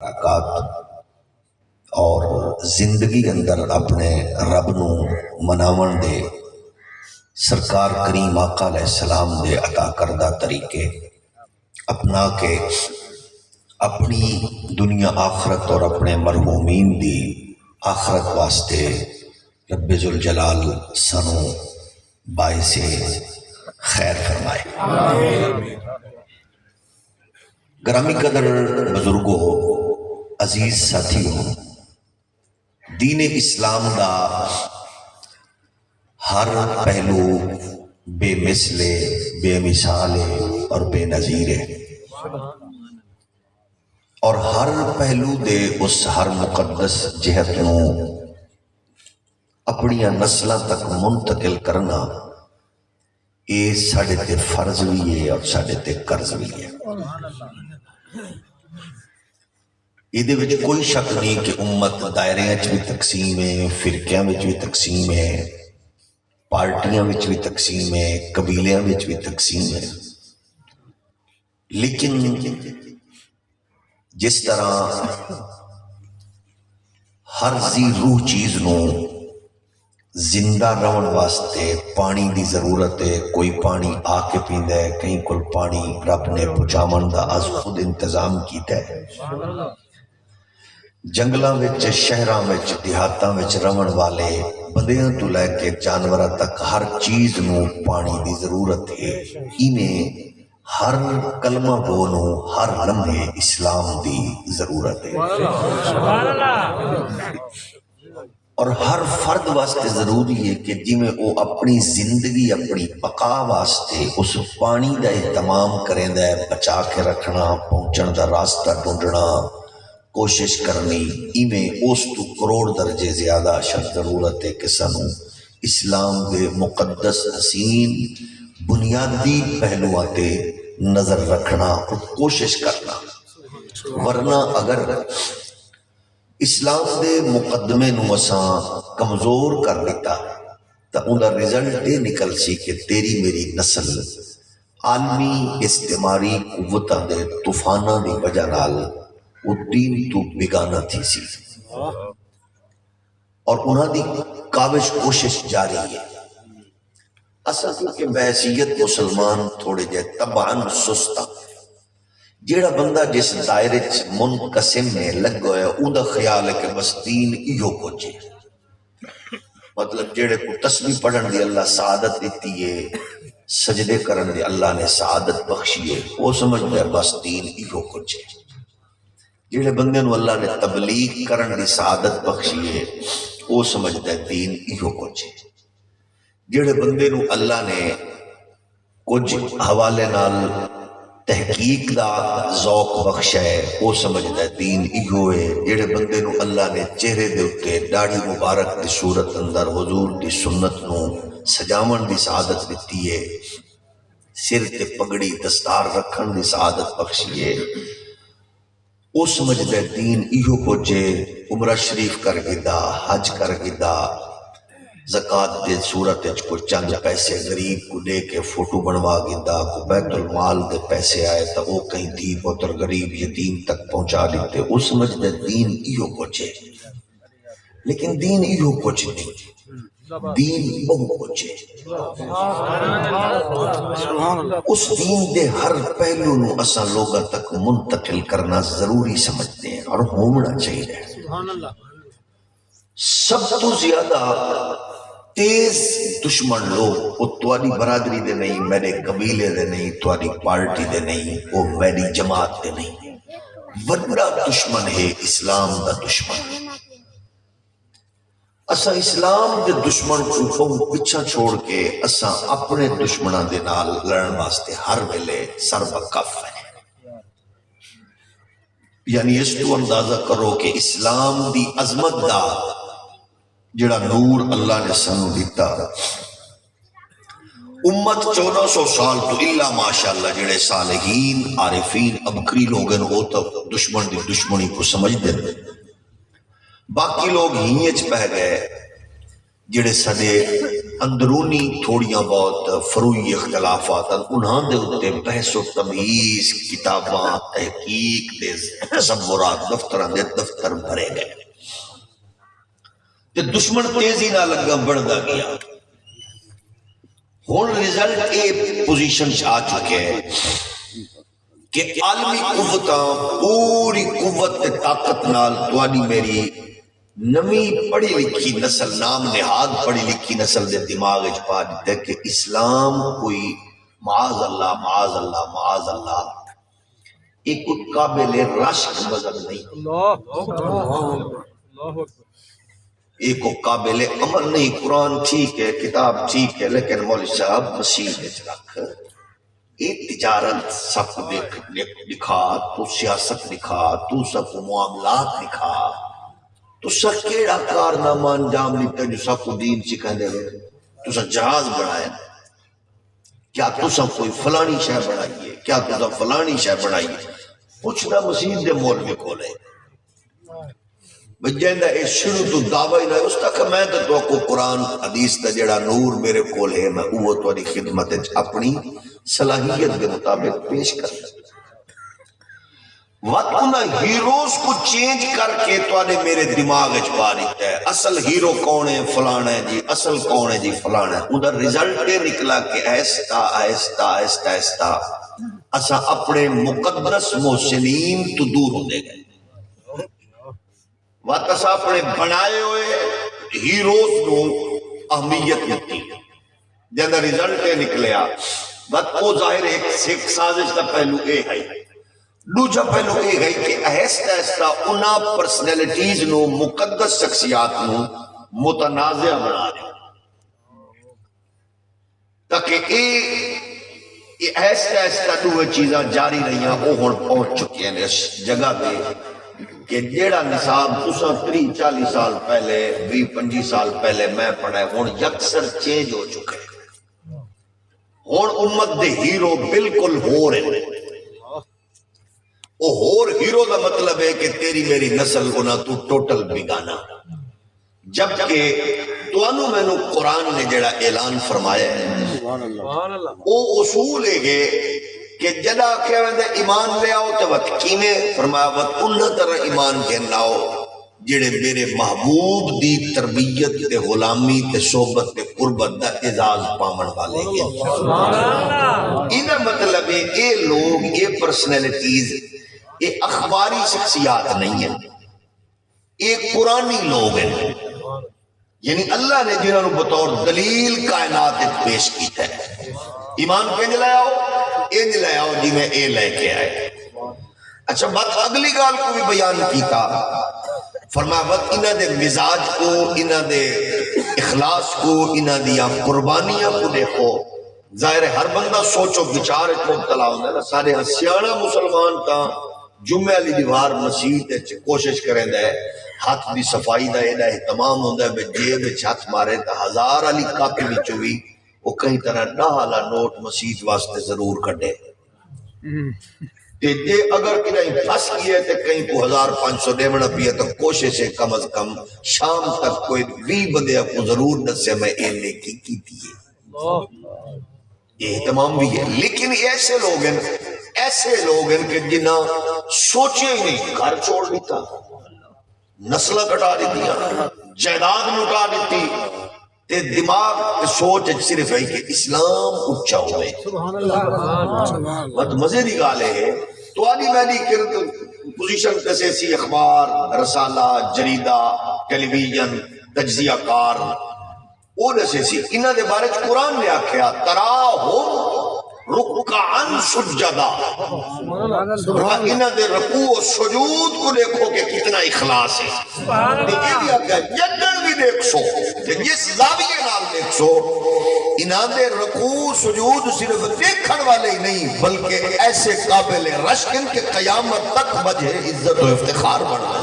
برکات اور زندگی اندر اپنے رب نو مناون دے سرکار کریم آقا علیہ السلام دے عطا کردہ طریقے اپنا کے اپنی دنیا آخرت اور اپنے مرحومین دی آخرت واسطے رب ذوالجلال سنو باعث خیر فرمائے۔ گرامی قدر بزرگوں، عزیز ساتھیوں، دین اسلام دا ہر پہلو بے مثل، بے مثال اور بے نظیر ہے، اور ہر پہلو دے اس ہر مقدس جہت نو اپنی نسلوں تک منتقل کرنا یہ ساڈے تے فرض بھی ہے اور ساڈے تے قرض بھی ہے۔ یہ کوئی شک نہیں کہ امت دائرے بھی تقسیم ہے، فرقیاں بھی تقسیم ہے، پارٹیاں بھی تقسیم ہے، قبیلیاں بھی تقسیم ہے، لیکن جس طرح ہر ذی روح چیز نو زندہ رہن واسطے پانی دی ضرورت ہے، کوئی پانی آ کے پیندا ہے، کہیں کول پانی رب نے پہنچاون دا از خود انتظام کیتا ہے۔ جنگلاں وچ، شہراں وچ، دیہاتاں وچ رہن والے بندیاں تو لے کے جانوراں تک ہر چیز نو پانی دی ضرورت ہے۔ ایویں ہر کلمہ گو نو ہر لمحے اسلام دی ضرورت ہے، اور ہر فرد واسطے ضروری ہے کہ جی میں وہ اپنی زندگی، اپنی بقا واسطے اس پانی دا اہتمام کریں ہے، بچا کے رکھنا، پہنچن دا راستہ ڈھونڈنا، کوشش کرنی، ایویں اس تو کروڑ درجے زیادہ شد ضرورت ہے کہ سانو اسلام دے مقدس حسین بنیادی پہلوؤں تے نظر رکھنا اور کوشش کرنا، ورنہ اگر اسلام دے مقدمے نو اساں کمزور کر دیتا تو ان کا رزلٹ یہ نکل سی کہ تیری میری نسل عالمی استعماری قوتاں دے طوفاناں دی وجہ نال وہ دین تو بیگانہ تھی سی، اور انہاں دی کاوش کوشش جاری ہے۔ اصل کیونکہ بحیثیت مسلمان تھوڑے جے طبعاً سستا، جیڑا بندہ جس دائرے منقسم میں لگ گیا اون دا خیال ہے کہ بس دین ایہو کچھ ہے، مطلب جیڑے کو تسبیح پڑھن دی اللہ سعادت دیتی ہے، سجدے کرن دی اللہ نے سعادت بخشی ہے، وہ سمجھتا ہے بس دین ایہو کچھ ہے۔ جیڑے بندے نو اللہ نے تبلیغ کرن دی سعادت بخشی ہے، وہ سمجھتا ہے دین ایہو کچھ ہے۔ جیڑے بندے نو اللہ نے کچھ حوالے نال تحقیق دا ذوق بخشا ہے، وہ سمجھتا ہے دین ایہو ہے۔ جیڑے بندے نو اللہ نے چہرے دے اتے داڑھی مبارک دی صورت اندر حضور دی سنت نو سجاون دی سعادت دیتی ہے، سر تے پگڑی دستار رکھن دی سعادت بخشی ہے، وہ سمجھتا ہے دین ایہو کچھ ہے۔ عمرہ شریف کر گدا، حج کر گدا، زکوٰۃ دے صورت وچ کوئی چند پیسے غریب کو دے کے فوٹو بنوا گدا، کو بیت المال دے پیسے آئے تو وہ کہیں دھی پتر غریب یتیم تک پہنچا دیتے، وہ سمجھتے دین ایہو کچھ ہے، لیکن دین ایہو کچھ نہیں، دین بہو کچھ ہے۔ اس دین دے ہر پہلو نو اساں لوگاں تک منتقل کرنا ضروری سمجھتے ہیں اور ہونا چاہیے۔ سب تو زیادہ تیز دشمن لوگ وہ تواڈی برادری دے نہیں، میرے قبیلے دے نہیں، تواڈی پارٹی دے نہیں، وہ میری جماعت دے نہیں، بڑا دشمن ہے اسلام دا دشمن۔ اساں اسلام دے دشمن کو پیچھا چھوڑ کے اساں اپنے دشمناں دے نال لڑن واسطے ہر ویلے سر بکف ہیں۔ یعنی اس تو اندازہ کرو کہ اسلام دی عظمت دا جڑا نور اللہ نے سانو دیتا، امت 1400 سال تو الا ماشاءاللہ جڑے صالحین عارفین ابکری لوگ ہیں وہ تو دشمن دی دشمنی کو سمجھ دے، باقی لوگ ہی پہ گئے، جڑے سڈے اندرونی تھوڑیاں بہت فروئی اختلافات انہاں دے اتنے بحث و تمیز کتاباں تحقیق دے تصورات دفتراں دے دفتر بھرے گئے تے دشمن تیزی نہ لگا بڑھتا گیا. ہن رزلٹ اے پوزیشن آ چکے ہیں کہ عالمی قوتاں پوری قوت تے طاقت نال توانی میری نمی پڑھی لکھی نسل نام نہاد پڑھی لکھی نسل دے دماغ وچ پا دیتا ہے کہ اسلام کوئی معاذ اللہ معاذ اللہ معاذ اللہ ایک قابل رشک مذہب نہیں، ایک قابل عمل نہیں. قرآن ٹھیک ہے، کتاب ٹھیک ہے، لیکن مولوی صاحب مسیح وچ رکھ ایک تجارت سب لکھا، تو سیاست لکھا، تو سب معاملات لکھا، تو سب کیڑا کارنامہ انجام لیتا جو سب کو دین سکھاندے رہے. تو سب جہاز بنائے، کیا تو سب کوئی فلانی شے بنائیے، کیا تو سب فلانی شے بنائیے. پوچھنا مسیح دے مولوی کو لے بجیندہ اے شروع تو دعوی نہ اس تک میں تو کو قرآن حدیث دا جڑا نور میرے کول ہے میں وہ تواڈی خدمت وچ اپنی صلاحیت کے مطابق پیش کرتا. وقت ہیروز کو چینج کر کے تواڈے میرے دماغ وچ پا دیتا ہے. اصل ہیرو کون ہے؟ فلانا ہے جی. اصل کون ہے جی؟ فلانا ہے. ادھر رزلٹ یہ نکلا کہ آہستہ آہستہ آہستہ آہستہ اسا اپنے مقدس محسنین تو دور ہوندے گئے. وقت اسا اپنے بنائے ہوئے ہیروز کو اہمیت دیتی جہاں رزلٹ یہ نکلیا. وقت وہ ظاہر ایک سازش کا پہلو اے ہے. دوجا پہلو یہ ہے کہ آہستہ آہستہ انہاں پرسنالٹیز نو مقدس شخصیات نو متنازع بنا دیں تاکہ یہ آہستہ آہستہ دو چیزاں جاری رہیاں وہ ہن پہنچ چکی ہیں اس جگہ پہ کہ جیڑا نصاب تساں 30-40 سال پہلے 20-25 سال پہلے میں پڑھا ہے ہن یکسر چینج ہو چکے ہیں. ہن امت دے ہیرو بالکل ہو رہے ہیں. وہ اور ہیرو دا مطلب ہے کہ تیری میری نسل کو نہ تو ٹوٹل بگانا. جبکہ توانو میں نو قرآن نے جڑا اعلان فرمایا ہے وہ اصول ہے کہ جدا کہ ایمان لے آؤ تو وقت کینے فرمایا وقت انہ طرح ایمان کے ناؤ جڑے میرے محبوب دی تربیت تے غلامی تے صحبت تے قربت دا اعزاز پامن والے ہیں. انہ مطلب ہے اے لوگ اے پرسنالٹیز یہ اخباری شخصیات نہیں ہیں، یہ قرآنی لوگ ہیں. یعنی اللہ نے جنہوں نے بطور دلیل کائنات پیش کیتا ہے. ایمان کہیں لے آؤ انج لے آؤ جی میں اے لے کے آئے. اچھا بات اگلی گال کو بھی بیان کیتا فرمایا وقت انہ دے مزاج کو انہ دے اخلاص کو انہ دیا قربانیاں کو دیکھو. ظاہر ہر بندہ سوچو بچار ایک مبتلا ہوتا ہے. سارے سیاںہ مسلمان کا جمعہ علی دیوار مسجد کوشش کریں دے ہاتھ دی صفائی دا ایڈا اہتمام ہوندہ ہے جیب ہاتھ مارے تا 1000 علی کاپی بھی چوی وہ کہیں طرح 10 والا نوٹ مسجد واسطے ضرور کٹے. جے اگر کنہیں پھنس گئے تو کہیں کو 1500 دیونا پیے تو کوشش ہے کم از کم شام تک کوئی 20 بندے کو ضرور دسے میں اے لے کی تھی. یہ اہتمام بھی ہے. لیکن ایسے لوگ ہیں کہ جنہ سوچے ہی نہیں گھر چھوڑ دیتا نسلہ کٹا دیتی جائیداد لٹا دیتی تے دماغ تے سوچ صرف ہے کہ اسلام اچھا ہوئے. مزے دی گالے ہے تو آدھی میری پوزیشن کیسے سی اخبار رسالہ جریدہ ٹیلی ویژن تجزیہ کار وہ جیسے سی انہ دے بارے قرآن نے آکھیا تراہم رکعن سجدہ. انہ دے رکوع و سجود کو دیکھو کہ کتنا اخلاص ہے. یہ بھی آکھیا جدن بھی دیکھ سو جس زاویے نال دیکھ سو انہ دے رکوع سجود صرف دیکھن والے ہی نہیں بلکہ ایسے قابل رشکن کے قیامت تک وجہ عزت و افتخار بڑھنا.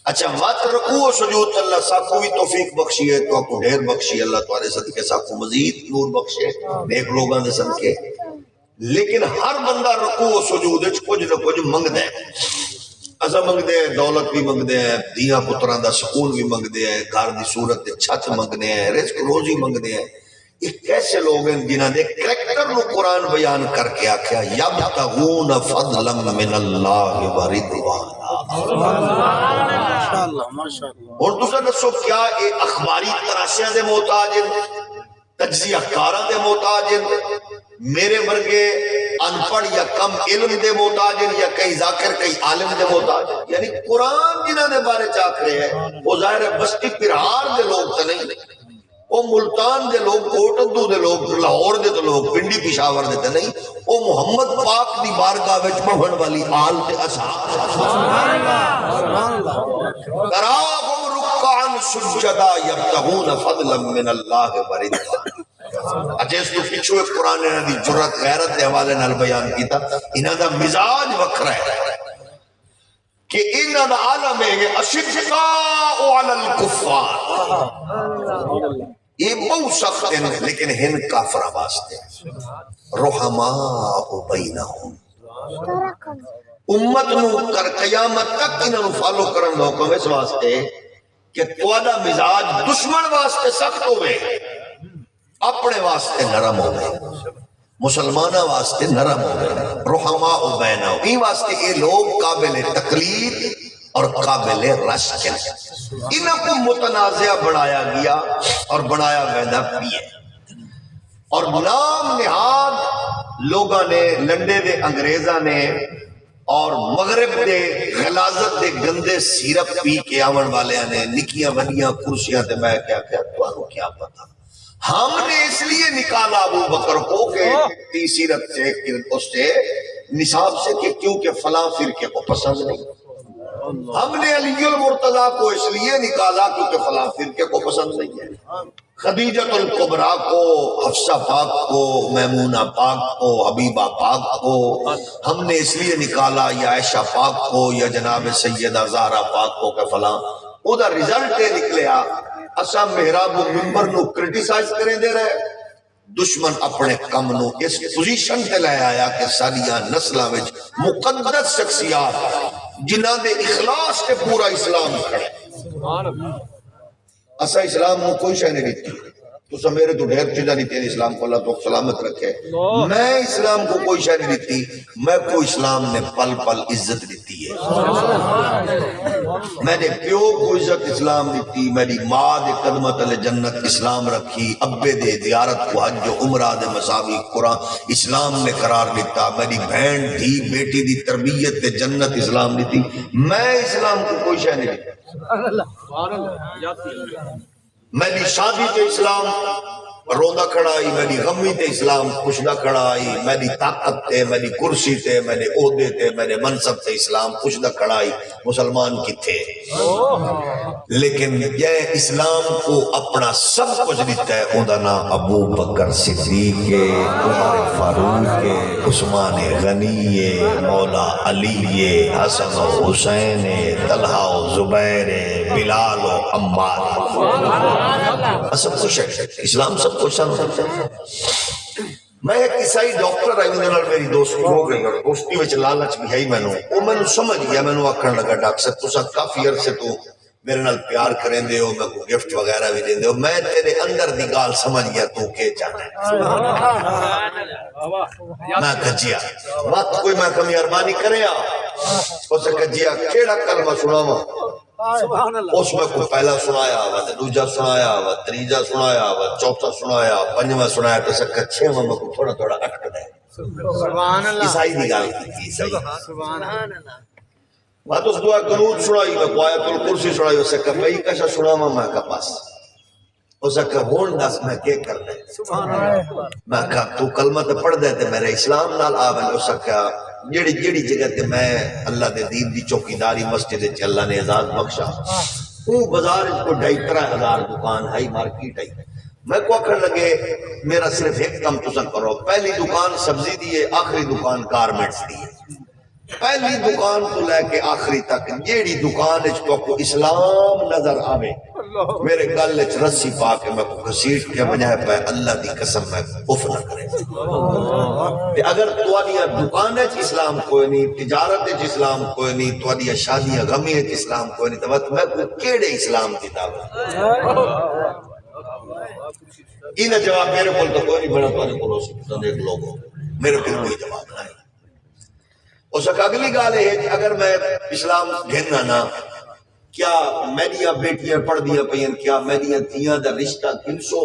اچھا مات رکوع و سجود اللہ ساکو بھی توفیق بخشی ہے تو آپ کو ڈھیر بخشی اللہ تمہارے صدقے ساکو مزید نور بخشے نیک لوگاں دے صدقے. لیکن ہر بندہ رکوع و سجود کچھ نہ کچھ منگ دے. اسا منگدے ہیں دولت بھی منگدے ہیں، دیاں پتراں دا سکون بھی منگدے ہیں، گھر دی صورت تے چھت منگدے ہیں، رزق روزی منگدے ہیں۔ یہ کیسے لوگ ہیں جنہاں دے کریکٹر نو قرآن بیان کر کے آکھیا یبتغون فضلا من اللہ ورضوانا۔ اور دوسرا دسو کیا اے اخباری تراشیاں دے محتاج ہیں، تجزیہ کاراں دے محتاج ہیں، میرے ورگے ان پڑھ یا کم علم دے محتاج ہیں، یا کئی ذاکر کئی عالم دے محتاج ہیں؟ یعنی قرآن جنہاں دے بارے چاک رہے ہیں وہ ظاہر ہے بستی پرہار دے لوگ تو نہیں، وہ ملتان دے لوگ، کوٹندو دے لوگ، لاہور دے تو لوگ، پنڈی پشاور دے تو نہیں، وہ محمد پاک دی بارگاہ وچ بہن والی آل تے اصحاب۔ تراہم رکعا سجدا یبتغون فضلا من اللہ ورضوانا۔ اچھا اس تو پیچھو ایک قرآن نے دی جرت غیرت دے حوالے نال بیان کیتا، انہاں دا مزاج وکھرا ہے کہ انہاں دا عالم ہے اشداء علی الکفار، یہ بہت سخت ہیں لیکن ہن کافرہ واسطے، رحماء بینہم، امت نو کر قیامت تک انہاں نو فالو کرن دا حکم اس واسطے کہ تواڈا مزاج دشمن واسطے سخت ہوئے، اپنے واسطے نرم ہو گئے، مسلمانہ واسطے نرم ہو گئے، رحماء بینہم، این واسطے یہ لوگ قابل تقلید اور قابل رشک ہیں۔ انہوں کو متنازع بنایا گیا اور بنایا ویدہ بھی ہے، اور نام نہاد لوگاں نے، لنڈے دے انگریزاں نے اور مغرب دے غلاظت دے گندے سیرپ پی کے آون والے نے نکیاں ونیاں کرسیاں تے میں کیا پتا، ہم نے اس لیے نکالا ابو بکر کو کہ تی سیرت سے اس سے نصاب سے کہ کیونکہ فلاں فرقے کو پسند نہیں، ہم نے علی المرتضیٰ کو اس لیے نکالا کیونکہ فلاں فرقے کو پسند نہیں ہے، خدیجۃ الکبریٰ کو، حفصہ پاک کو، میمونہ پاک کو، حبیبہ پاک کو ہم نے اس لیے نکالا، یا عائشہ پاک کو، یا جناب سیدہ زہرا پاک کو کہ فلاں، او دا ریزلٹ ہے نکلیا اسا محراب و منبر نو کرٹیسائز کریں دے رہے، دشمن اپنے کم نو اس پوزیشن تے لے آیا کہ ساڈیاں نسلاں وچ مقدس شخصیات جنہاں دے اخلاص تے پورا اسلام کھڑے، اسا اسلام نو کوئی شے نہیں دیتی، تو میرے تو ڈھیر چیزاں نہیں تیرے اسلام کو اللہ تو سلامت رکھے، میں اسلام کو کوئی شے نہیں دیتی، میں کو اسلام نے پل پل عزت دیتی ہے، میں نے پیو کو عزت اسلام دیتی، میری ماں دے قدمت علی جنت اسلام رکھی، ابے دے زیارت کو حج و عمرہ دے مساوی قرآن اسلام نے قرار دیتا، میری بہن تھی بیٹی دی تربیت دے جنت اسلام دیتی، میں اسلام کو کوئی شے نہیں دیتی، میری شادی تے اسلام روندہ کھڑا آئی، میری غمی تے اسلام خوشدہ کھڑا آئی، میری طاقت تے، میری کرسی تے، میرے عہدے تے، میرے منصب تے اسلام خوشدہ کھڑا آئی، مسلمان کی تھے، لیکن یہ اسلام کو اپنا سب کچھ دیتا ہے، اوندا نام ابو بکر صدیق ہے، عمر فاروق ہے، عثمان غنی ہے، مولا علی ہے، حسن و حسین ہے، طلحہ و زبیر ہے، بلال و عمار، سب کچھ ہے، اسلام سب کچھ ہے۔ میں ایک عیسائی ڈاکٹر آئی انہوں نے میری دوستی ہو گئی، اور دوستی وچ لالچ بھی ہے میں نے، وہ میں نے سمجھ گیا، میں نے آکھن لگا ڈاکٹر صاحب تساں کافی عرصے تو میرے نال پیار کریں دے ہو، میں کو گفٹ وغیرہ بھی دیں دے ہو، میں تیرے اندر دی گال سمجھ گیا تو کے چاہنا ہے، میں کجیا وقت کوئی میں کمی ارمانی کرے آ اسے کجیا کیڑا کلمہ سناوا، اس میں کو پہلا سنایا ہوا، دوجا سنایا ہوا، تریجا سنایا ہوا، چوتھا سنایا، پنجواں سنایا، تو سکا چھواں میں کو تھوڑا تھوڑا اٹک دے، عیسائی دی گال کی عیسائی، بات اس دعا قنوت سنائی، میں کو آیت الکرسی سنائی، اسے کہا بھئی کشا سناوا، میں کہا بس، اسے کہا ہون دس میں کیا کر دے، میں کہا تو کلمہ تے پڑھ دے تے میرے اسلام نال آوے، اسے کہا جیڑی جگہ تے میں اللہ دے دین دی چوکیداری مسجد چ اللہ نے اعزاز بخشا، وہ بازار کو 2,500 دکان ہے، مارکیٹ ہے، میں کو آکھن لگے میرا صرف ایک کم تساں کرو، پہلی دکان سبزی دی ہے، آخری دکان گارمنٹس دی ہے، پہلی دکان تو لے کے آخری تک جیڑی دکان اس کو اسلام نظر آوے میرے گل وچ رسی پا کے میں کو گھسیٹ کے بنیا پہ اللہ دی قسم میں اف نہ کرے تے اگر تواڈیاں دکاناں وچ اسلام کوئی نہیں، تجارت وچ اسلام کوئی نہیں، تواڈیاں شادیاں غمی وچ اسلام کوئی نہیں، تے میں کو کیڑے اسلام دی دعوت؟ انہاں جواب میرے کول تو کوئی نہیں بنا، تواڈے کول سی دیکھ لو میرے کول کوئی جواب نہیں۔ اس وقت اگلی گال ہے کہ اگر میں اسلام گھننا نا، کیا میڈیا بیٹیاں پڑھ دیا پئیں، کیا میڈیا تھیاں دا رشتہ 300